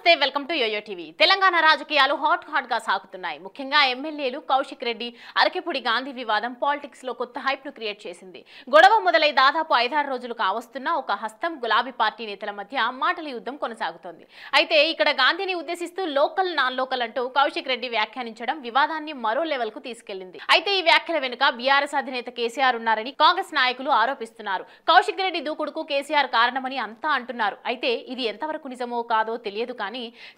నమస్తే welcome to YOYO TV. Telangana రాజకీయాలు hot గా సాగుతున్నాయి. ముఖ్యంగా ఎమ్మెల్యేలు కౌశిక్ రెడ్డి, అరకెపుడి గాంధీ వివాదం పాలిటిక్స్ లో కొత్త హైప్ ను క్రియేట్ చేసింది. గొడవ మొదలై దాదాపు 5-6 రోజులు కావస్తున్న ఒక హస్తం గులాబీ పార్టీ నేతల మధ్య మాటల యుద్ధం కొనసాగుతోంది. అయితే ఇక్కడ గాంధీని ఉద్దేశిస్తూ లోకల్ నాన్ లోకల్ అంటూ కౌశిక్ రెడ్డి వ్యాఖ్యానించడం వివాదాన్ని మరో లెవెల్ కు తీసుకెళ్లింది. అయితే ఈ వ్యాఖ్యల వెనుక బీఆర్ఎస్ అధినేత కేసీఆర్ ఉన్నారని కాంగ్రెస్ నాయకులు ఆరోపిస్తున్నారు. కౌశిక్ రెడ్డి దూకుడుకు కేసీఆర్ కారణమని అంతా అంటున్నారు. అయితే ఇది ఎంతవరకు నిజమో కాదో తెలియదు కానీ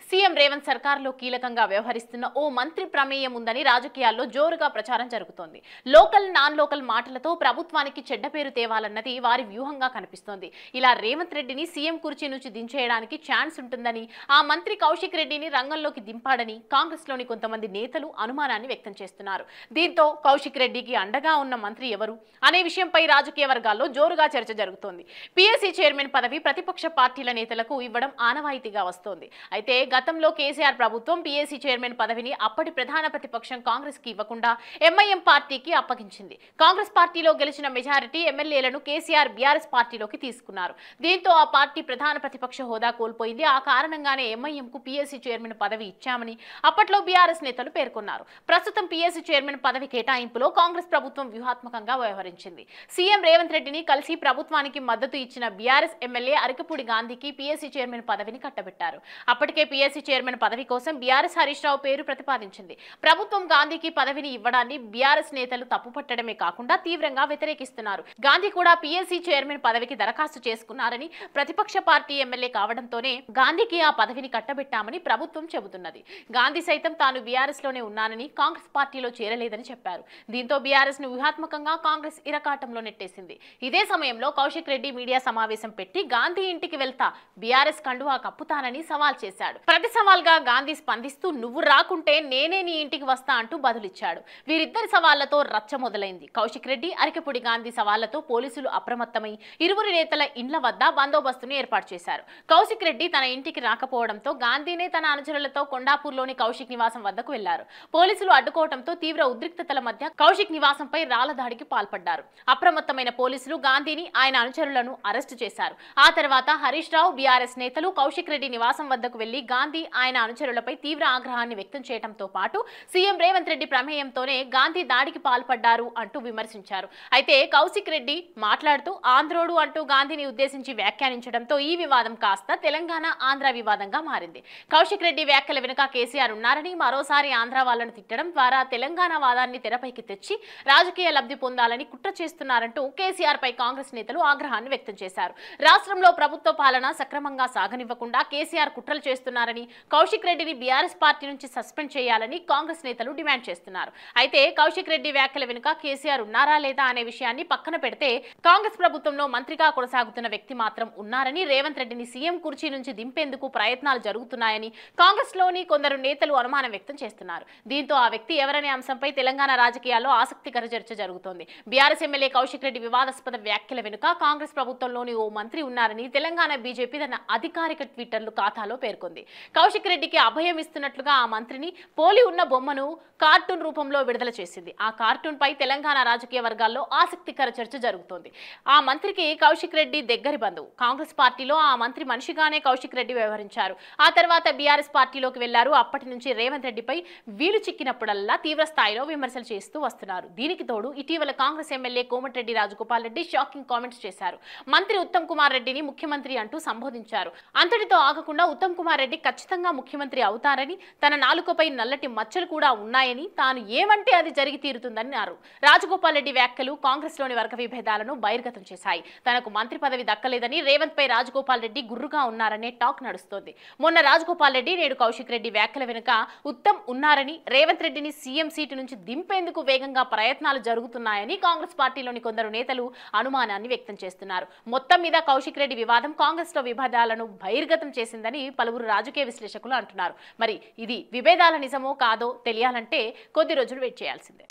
సీఎం రేవంత్ సర్కార్లో కీలకంగా వ్యవహరిస్తున్న ఓ మంత్రి ప్రమేయం ఉందని రాజకీయాల్లో జోరుగా ప్రచారం జరుగుతోంది. లోకల్ నాన్ లోకల్ మాటలతో ప్రభుత్వానికి చెడ్డ పేరు తేవాలన్నది వారి వ్యూహంగా కనిపిస్తోంది. ఇలా రేవంత్ రెడ్డిని సీఎం కుర్చీ నుంచి దించేయడానికి ఛాన్స్ ఉంటుందని, ఆ మంత్రి కౌశిక్ రెడ్డిని రంగంలోకి దింపాడని కాంగ్రెస్ లోని కొంతమంది నేతలు అనుమానాన్ని వ్యక్తం చేస్తున్నారు. దీంతో కౌశిక్ రెడ్డికి అండగా ఉన్న మంత్రి ఎవరు అనే విషయంపై రాజకీయ వర్గాల్లో జోరుగా చర్చ జరుగుతోంది. పీఎస్సీ చైర్మన్ పదవి ప్రతిపక్ష పార్టీల నేతలకు ఇవ్వడం ఆనవాయితీగా వస్తోంది. అయితే గతంలో కేసీఆర్ ప్రభుత్వం పీఎస్సీ చైర్మన్ పదవిని అప్పటి ప్రధాన ప్రతిపక్షం కాంగ్రెస్ కి ఇవ్వకుండా ఎంఐఎం పార్టీకి అప్పగించింది. కాంగ్రెస్ పార్టీలో గెలిచిన మెజారిటీ ఎమ్మెల్యేలను కేసీఆర్ బీఆర్ఎస్ పార్టీలోకి తీసుకున్నారు. దీంతో ఆ పార్టీ ప్రధాన ప్రతిపక్ష హోదా కోల్పోయింది. ఆ కారణంగానే ఎంఐఎంకు పీఎస్సీ చైర్మన్ పదవి ఇచ్చామని అప్పట్లో బీఆర్ఎస్ నేతలు పేర్కొన్నారు. ప్రస్తుతం పీఎస్సీ చైర్మన్ పదవి కేటాయింపులో కాంగ్రెస్ ప్రభుత్వం వ్యూహాత్మకంగా వ్యవహరించింది. సీఎం రేవంత్ రెడ్డిని కలిసి ప్రభుత్వానికి మద్దతు ఇచ్చిన బీఆర్ఎస్ ఎమ్మెల్యే అరకెపుడి గాంధీకి పీఎస్సీ చైర్మన్ పదవిని కట్టబెట్టారు. అప్పటికే పీఎస్సీ చైర్మన్ పదవి కోసం బీఆర్ఎస్ హరీష్ రావు పేరు ప్రతిపాదించింది. ప్రభుత్వం గాంధీకి పదవిని ఇవ్వడాన్ని బీఆర్ఎస్ నేతలు తప్పుపట్టడమే కాకుండా తీవ్రంగా వ్యతిరేకిస్తున్నారు. గాంధీ కూడా పీఎస్సీ చైర్మన్ పదవికి దరఖాస్తు చేసుకున్నారని, ప్రతిపక్ష పార్టీ ఎమ్మెల్యే కావడంతోనే గాంధీకి ఆ పదవిని కట్టబెట్టామని ప్రభుత్వం చెబుతున్నది. గాంధీ సైతం తాను బీఆర్ఎస్ లోనే ఉన్నానని, కాంగ్రెస్ పార్టీలో చేరలేదని చెప్పారు. దీంతో బీఆర్ఎస్ ను వ్యూహాత్మకంగా కాంగ్రెస్ ఇరకాటంలో నెట్టేసింది. ఇదే సమయంలో కౌశిక్ రెడ్డి మీడియా సమావేశం పెట్టి గాంధీ ఇంటికి వెళ్తా బీఆర్ఎస్ కండువా కప్పుతానని సవాల్ చేశాడు. ప్రతి సవాల్గా గాంధీ స్పందిస్తూ నువ్వు రాకుంటే నేనే నీ ఇంటికి వస్తా అంటూ బదులిచ్చాడు. వీరిద్దరి సవాళ్లతో రచ్చ మొదలైంది. కౌశిక్ రెడ్డి, అరకెపుడి గాంధీ సవాళ్లతో పోలీసులు అప్రమత్తమై ఇరువురి నేతల ఇండ్ల వద్ద బందోబస్తును ఏర్పాటు చేశారు. కౌశిక్ రెడ్డి తన ఇంటికి రాకపోవడంతో గాంధీనే తన అనుచరులతో కొండాపూర్లోని కౌశిక్ నివాసం వద్దకు వెళ్లారు. పోలీసులు అడ్డుకోవడంతో తీవ్ర ఉద్రిక్తతల మధ్య కౌశిక్ నివాసంపై రాళ్ల దాడికి పాల్పడ్డారు. అప్రమత్తమైన పోలీసులు గాంధీని, ఆయన అనుచరులను అరెస్టు చేశారు. ఆ తర్వాత హరీష్ రావు, బీఆర్ఎస్ నేతలు కౌశిక్ రెడ్డి నివాసం వద్దకు వెళ్లి గాంధీ, ఆయన అనుచరులపై తీవ్ర ఆగ్రహాన్ని వ్యక్తం చేయడంతో పాటు సీఎం రేవంత్ రెడ్డి ప్రమేయంతోనే గాంధీ దాడికి పాల్పడ్డారు అంటూ విమర్శించారు. అయితే కౌశిక్ రెడ్డి మాట్లాడుతూ ఆంధ్రోడు అంటూ గాంధీని ఉద్దేశించి వ్యాఖ్యానించడంతో ఈ వివాదం కాస్త తెలంగాణ ఆంధ్ర వివాదంగా మారింది. కౌశిక్ రెడ్డి వ్యాఖ్యల వెనుక కేసీఆర్ ఉన్నారని, మరోసారి ఆంధ్ర వాళ్లను తిట్టడం ద్వారా తెలంగాణ వాదాన్ని తెరపైకి తెచ్చి రాజకీయ లబ్ధి పొందాలని కుట్ర చేస్తున్నారంటూ కేసీఆర్ పై కాంగ్రెస్ నేతలు ఆగ్రహాన్ని వ్యక్తం చేశారు. రాష్ట్రంలో ప్రభుత్వ పాలన సక్రమంగా సాగనివ్వకుండా కేసీఆర్ కుట్రలు చేస్తున్నారని, కౌశిక్ రెడ్డిని బీఆర్ఎస్ పార్టీ నుంచి సస్పెండ్ చేయాలని కాంగ్రెస్ నేతలు డిమాండ్ చేస్తున్నారు. అయితే కౌశిక్ రెడ్డి వ్యాఖ్యల వెనుక కేసీఆర్ ఉన్నారా లేదా అనే విషయాన్ని పక్కన పెడితే కాంగ్రెస్ ప్రభుత్వంలో మంత్రిగా కొనసాగుతున్న వ్యక్తి మాత్రం ఉన్నారని, రేవంత్ రెడ్డిని సీఎం కుర్చీ నుంచి దింపేందుకు ప్రయత్నాలు జరుగుతున్నాయని కాంగ్రెస్ లోని కొందరు నేతలు అనుమానం వ్యక్తం చేస్తున్నారు. దీంతో ఆ వ్యక్తి ఎవరనే అంశంపై తెలంగాణ రాజకీయాల్లో ఆసక్తికర చర్చ జరుగుతోంది. బీఆర్ఎస్ ఎమ్మెల్యే కౌశిక్ రెడ్డి వివాదాస్పద వ్యాఖ్యల వెనుక కాంగ్రెస్ ప్రభుత్వంలోని ఓ మంత్రి ఉన్నారని తెలంగాణ బీజేపీ తన అధికారిక ట్విట్టర్లు ఖాతాలో పేర్కొంది. కౌశిక్ రెడ్డికి అభయం ఇస్తున్నట్లుగా ఆ మంత్రిని పోలి ఉన్న బొమ్మను కార్టూన్ రూపంలో విడుదల చేసింది. ఆ కార్టూన్ పై తెలంగాణ రాజకీయ వర్గాల్లో ఆసక్తికర చర్చ జరుగుతోంది. ఆ మంత్రికి కౌశిక్ రెడ్డి దగ్గరి బంధువు. కాంగ్రెస్ పార్టీలో ఆ మంత్రి మనిషిగానే కౌశిక్ రెడ్డి వ్యవహరించారు. ఆ తర్వాత బీఆర్ఎస్ పార్టీలోకి వెళ్లారు. అప్పటి నుంచి రేవంత్ రెడ్డిపై వీలు చిక్కినప్పుడల్లా తీవ్ర స్థాయిలో విమర్శలు చేస్తూ వస్తున్నారు. దీనికి తోడు ఇటీవల Congress MLA Komatireddy Rajagopal Reddy shocking comments చేశారు. మంత్రి ఉత్తమ్ కుమార్ రెడ్డిని ముఖ్యమంత్రి అంటూ సంబోధించారు. అంతటితో ఆగకుండా ఉత్తమ్ కుమార్ రెడ్డి ఖచ్చితంగా ముఖ్యమంత్రి అవుతారని, తన నాలుకపై నల్లటి మచ్చలు కూడా ఉన్నాయని, తాను ఏమంటే అది జరిగి తీరుతుందన్నారు. రాజగోపాల్ రెడ్డి వ్యాఖ్యలు కాంగ్రెస్ లోని వర్గ విభేదాలను బహిర్గతం చేశాయి. తనకు మంత్రి పదవి దక్కలేదని రేవంత్ పై రాజగోపాల్ రెడ్డి గుర్రుగా ఉన్నారనే టాక్ నడుస్తోంది. మొన్న రాజగోపాల్ రెడ్డి, నేడు కౌశిక్ రెడ్డి వ్యాఖ్యల వెనుక ఉత్తమ్ ఉన్నారని, రేవంత్ రెడ్డిని సీఎం సీటు నుంచి దింపేందుకు వేగంగా ప్రయత్నాలు జరుగుతున్నాయని కాంగ్రెస్ పార్టీలోని కొందరు నేతలు అనుమానాన్ని వ్యక్తం చేస్తున్నారు. మొత్తం మీద కౌశిక్ రెడ్డి వివాదం కాంగ్రెస్ లో విభేదాలను బహిర్గతం చేసిందని పలువురు రాజకీయ విశ్లేషకులు అంటున్నారు. మరి ఇది విభేదాల నిజమో కాదో తెలియాలంటే కొద్ది రోజులు వెయిట్ చేయాల్సిందే.